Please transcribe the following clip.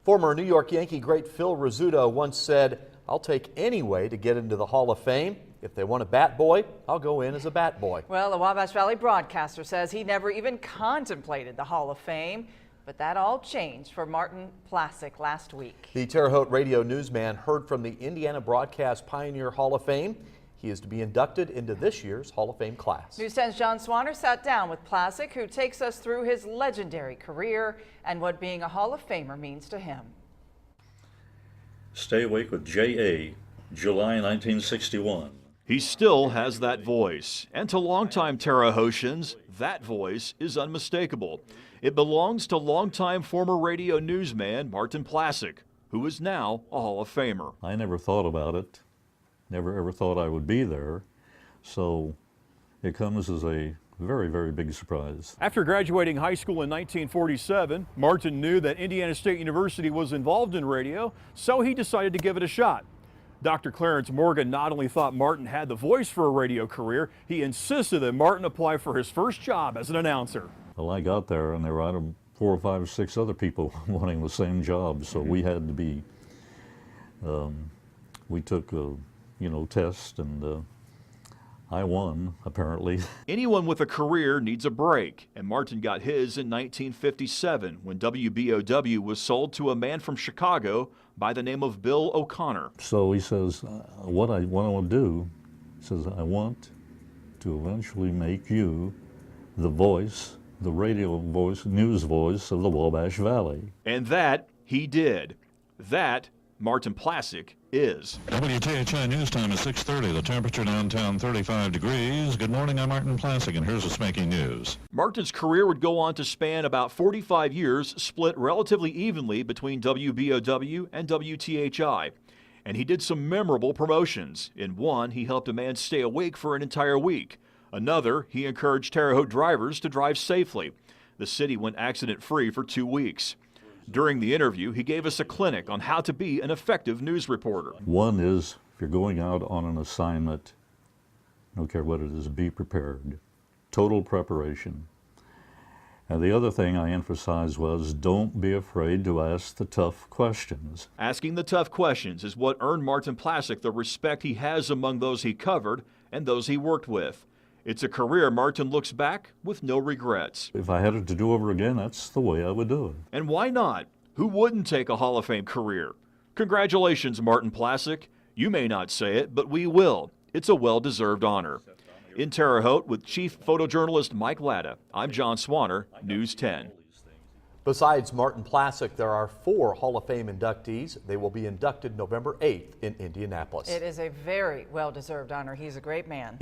Former New York Yankee great Phil Rizzuto once said, "I'll take any way to get into the Hall of Fame. If they want a bat boy, I'll go in as a bat boy." Well, the Wabash Valley broadcaster says he never even contemplated the Hall of Fame, but that all changed for Martin Plascak last week. The Terre Haute radio newsman heard from the Indiana Broadcast Pioneer Hall of Fame. He is to be inducted into this year's Hall of Fame class. News 10's John Swanner sat down with Plascak, who takes us through his legendary career and what being a Hall of Famer means to him. Stay Awake with J.A., July 1961. He still has that voice, and to longtime Terre Hautians, that voice is unmistakable. It belongs to longtime former radio newsman Martin Plascak, who is now a Hall of Famer. I never thought about it, never ever thought I would be there, so it comes as a very, very big surprise. After graduating high school in 1947, Martin knew that Indiana State University was involved in radio, so he decided to give it a shot. Dr. Clarence Morgan not only thought Martin had the voice for a radio career, he insisted that Martin apply for his first job as an announcer. Well, I got there and there were 4 or 5 or 6 other people wanting the same job, so we had to be, we took a, test, and I won, apparently. Anyone with a career needs a break, and Martin got his in 1957 when WBOW was sold to a man from Chicago by the name of Bill O'Connor. So he says, what I want to do, he says, I want to eventually make you the voice, the radio voice, news voice of the Wabash Valley. And that he did. That Martin Plascak is. WTHI News Time is 6:30. The temperature downtown 35 degrees. Good morning, I'm Martin Plascak, and here's what's making news. Martin's career would go on to span about 45 years, split relatively evenly between WBOW and WTHI. And he did some memorable promotions. In one, he helped a man stay awake for an entire week. Another, he encouraged Terre Haute drivers to drive safely. The city went accident-free for 2 weeks. During the interview, he gave us a clinic on how to be an effective news reporter. One is, if you're going out on an assignment, I don't care what it is, be prepared. Total preparation. And the other thing I emphasized was, don't be afraid to ask the tough questions. Asking the tough questions is what earned Martin Plascak the respect he has among those he covered and those he worked with. It's a career Martin looks back with no regrets. If I had it to do over again, that's the way I would do it. And why not? Who wouldn't take a Hall of Fame career? Congratulations, Martin Plascak. You may not say it, but we will. It's a well-deserved honor. In Terre Haute with Chief Photojournalist Mike Latta, I'm John Swanner, News 10. Besides Martin Plascak, there are 4 Hall of Fame inductees. They will be inducted November 8th in Indianapolis. It is a very well-deserved honor. He's a great man.